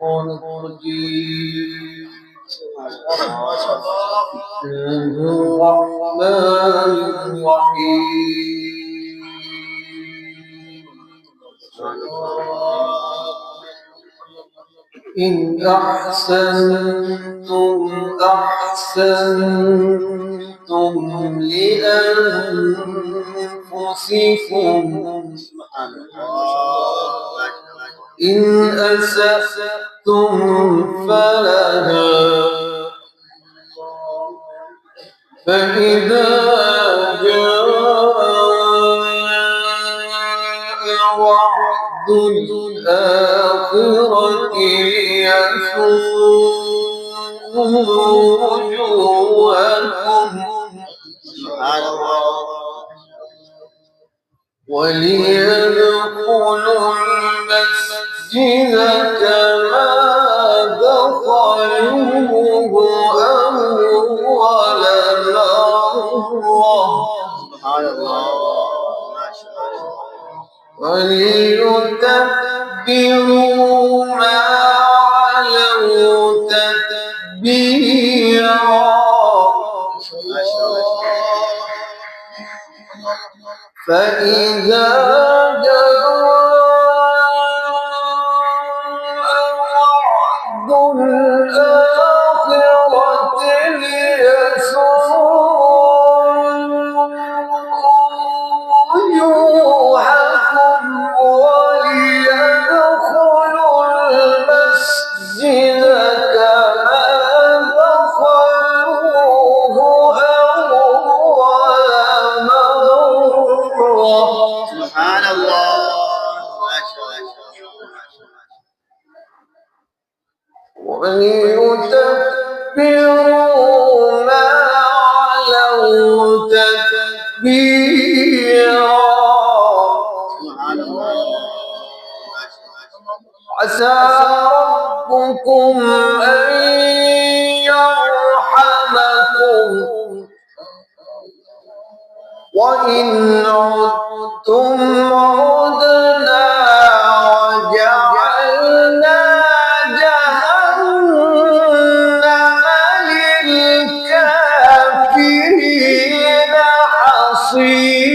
الشيطان الرجيم. بسم الله الرحمن الرحيم. إن أحسنتم أحسنتم لأنفسكم إن أسأتم فلها فإذا جاء وعد الآخرة ليسوءوا وجوهكم وليدخلوا المسجد كما دخلوه أول مرة وليتبروا ما علوا تتبيرا فإذا جاء وعد الآخرة ليسوءوا وجوهكم وليدخلوا المسجد كما دخلوه أول مرة. سبحان الله. وليتبروا ما علوا تتبيرا. عسى ربكم أن يرحمكم وإن عدتم عدنا وجعلنا جهنم للكافرين حصيرا.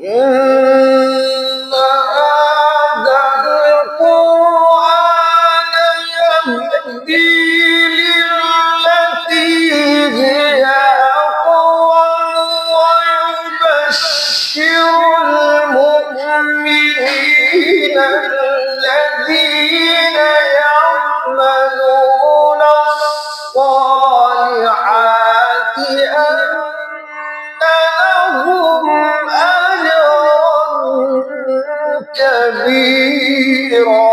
إن هذا القرآن يهدي للتي هي أقوم ويبشر المؤمنين الذين يعملون الصالحات أن لهم أجرا كبيرا.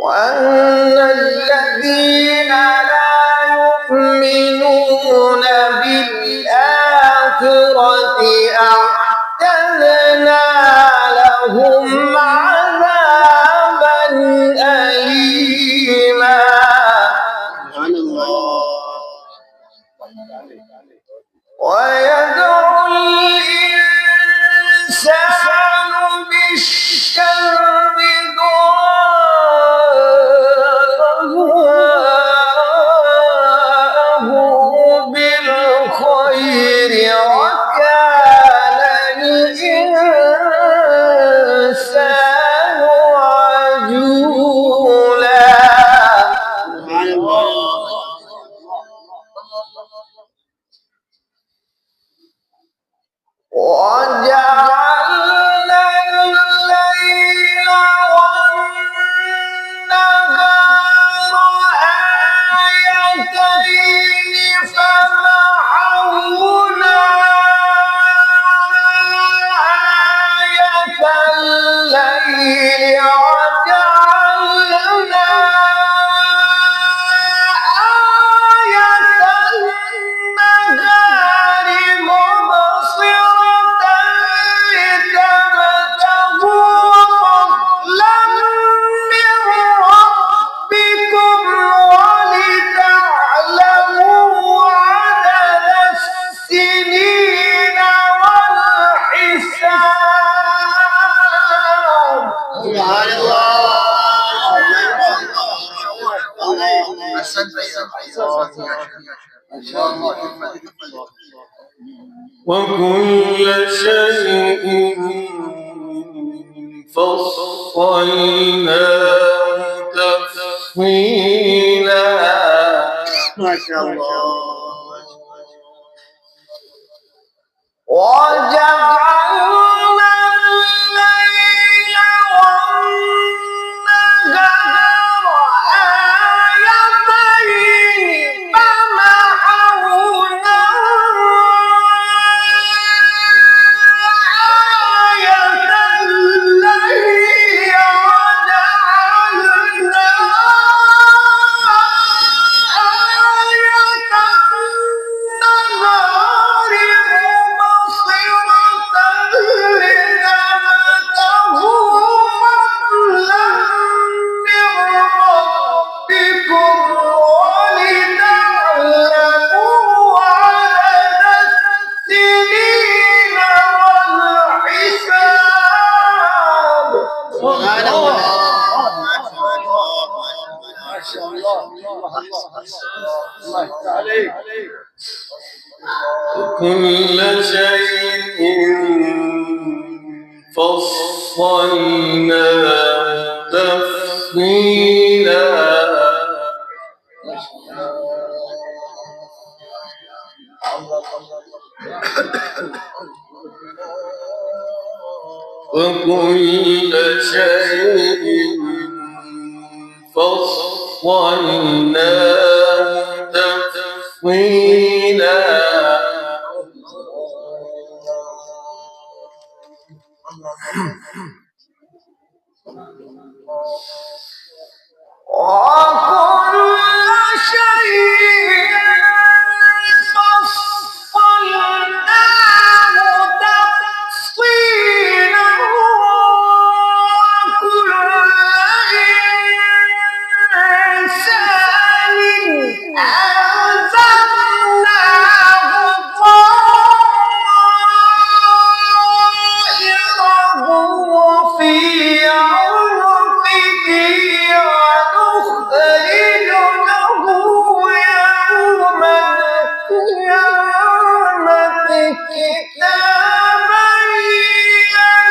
وأن الذين لا يؤمنون بالآخرة أعتدنا لهم عذابا أليما. ويدعو الإنسان بالشر دعاءه بالخير وكان الإنسان عجولا. أحسنت يا الله ما شاء الله. وكل شيء فصلناه تفصيلا ما شاء الله. وجعلنا الليل والنهار آيتين فمحونا آية الليل وجعلنا سبحان الله. ما شاء الله. الله عليك. كل شيء فصلناه تفصيلا وكل شيء فصلناه تفصيلا وكل شيء فصلناه تفصيلا وكل إنسان ألزمناه طائره في عنقه ونخرج له يوم القيامة كتابا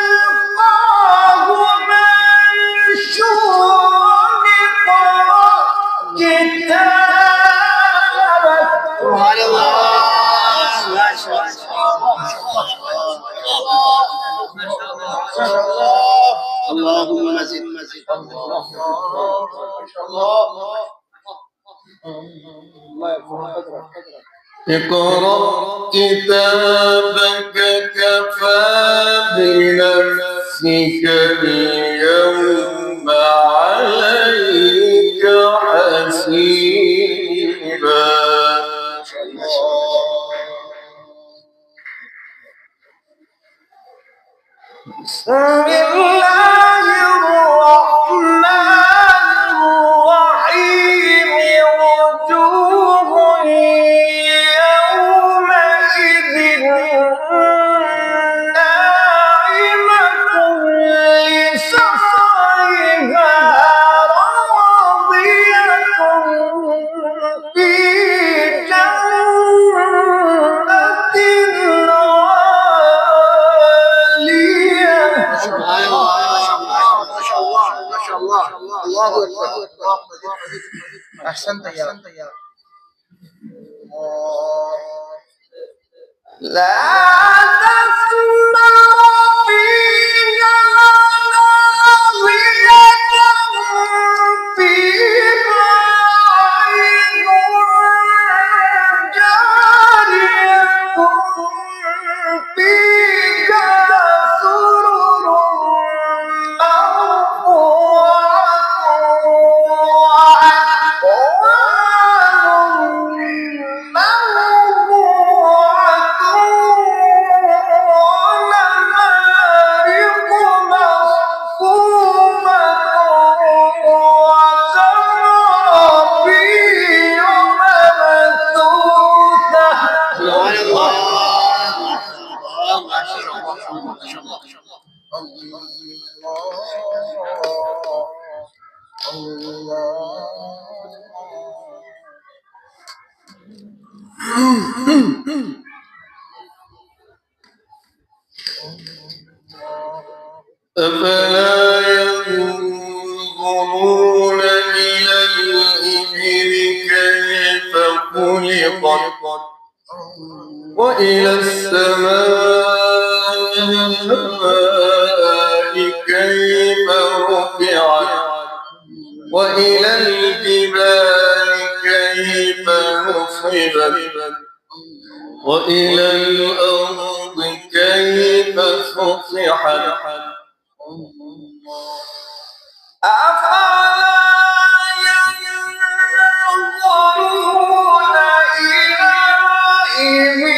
يلقاه منشورا اقرأ كتابك سبحان الله. ما شاء الله. اللهم زد مزيد. الله يرفع قدرك. اقرأ كتابك كفى بنفسك اليوم عليك حسيبا بسم الله الرحمن الرحيم وجوه يومئذ ناعمة لسعيها راضية في جنة عالية سبحان الله. ما شاء الله. ما شاء الله. الله أكبر. أحسنت يا لا تسمع فيها لاغية فيها عين جارية فيها سرر مرفوعة وأكواب موضوعة ونمارق مصفوفة وزرابي مبثوثة سبحان الله. ما شاء الله. ما شاء الله. أفلا ينظرون إلى الإبل كيف خلقت وإلى السماء كيف رفعت وإلى الجبال كيف نصبت وإلى الأرض كيف سطحت أفلا ينظرون إلى الإبل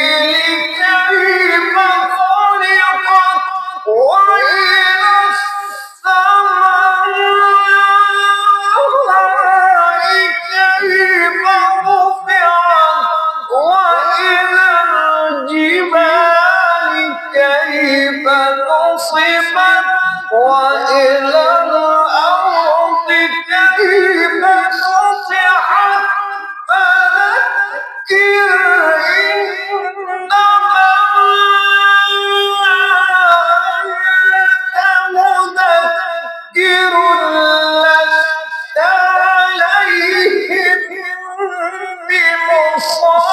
كيف خلقت وإلى السماء كيف رفعت وإلى الجبال كيف نصبت وإلى الأرض كيف سطحت فذكر إنما أنت مذكر لست عليهم بمسيطر.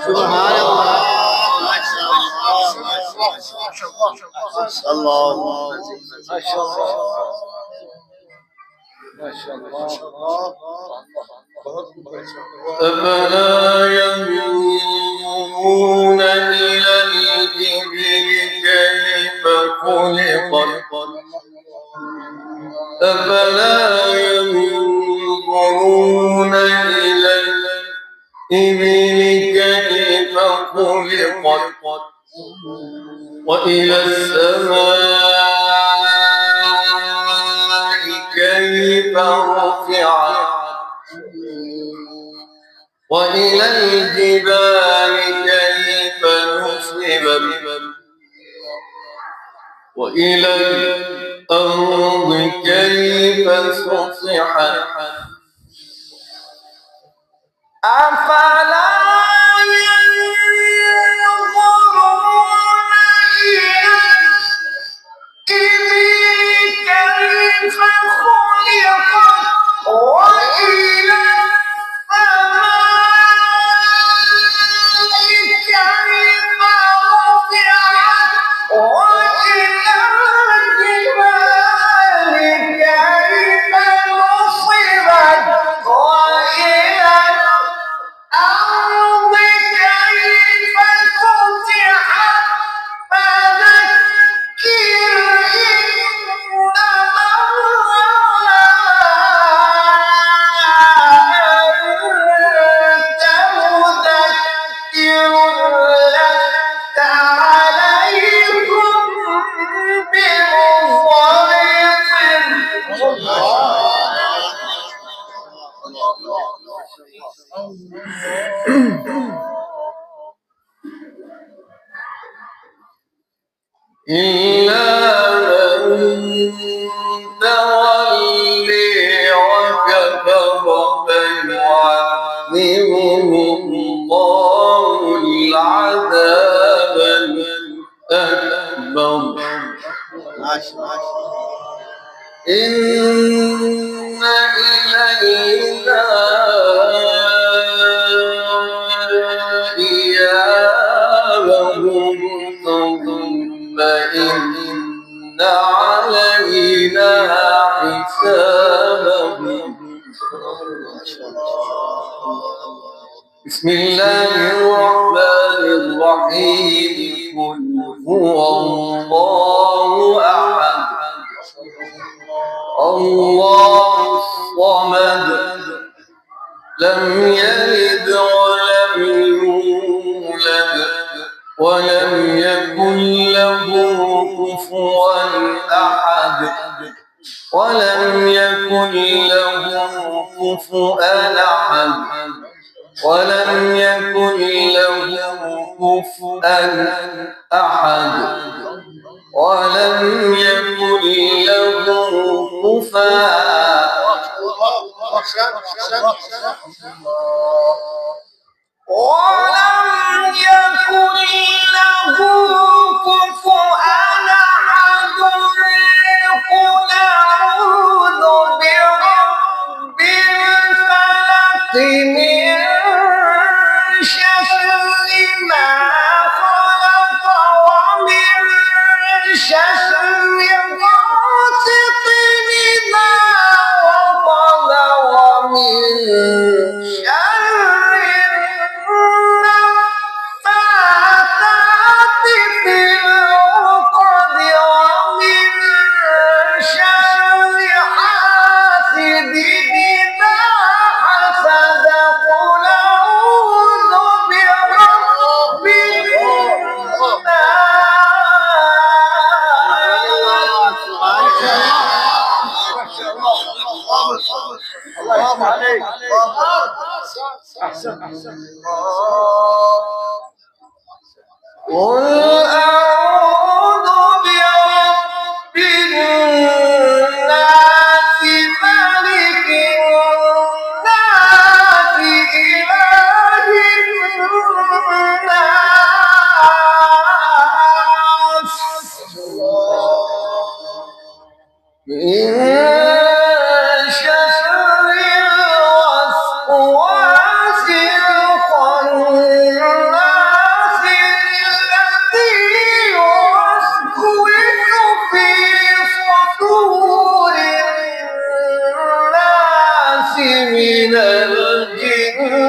سبحان الله. ما شاء الله. ما شاء الله. ما شاء الله. أفلا ينظرون إلى الإبل كيف خلقت أفلا ينظرون إلى الإبل كيف خلقت وإلى السماء كيف رفعت وإلى الجبال كيف نصبت وإلى الأرض كيف سطحت أفلا ينظرون إلى الإبل كيف خلقت وإلى السماء كيف رفعت وإلى الجبال كيف نصبت وإلى الأرض كيف سطحت فذكر إنما أنت مذكر لست عليكم إلا من تولي وكفر فيعذبه الله العذاب الأكبر إن إلينا إيابهم ثم إن علينا حسابهم بسم الله الرحمن الرحيم قل هو الله أحد الله الصمد لم يلد ولم يولد ولم يكن له كفوا أحد ولم يكن له كفوا أحد ولم يكن له كفوا أحد ولم يكن له كفوا ولم يكن له كفؤا أحد قل أعوذ برب الفلق من شر ما خلق ومن شر غاسق إذا وقب ومن شر النفاثات في العقد ومن شر حاسد إذا حسد قل أعوذ برب الله عليك. قل أعوذ برب الناس ملك الناس إله الناس من شر الوسواس الخناس الذي يوسوس في صدور الناس من الجنة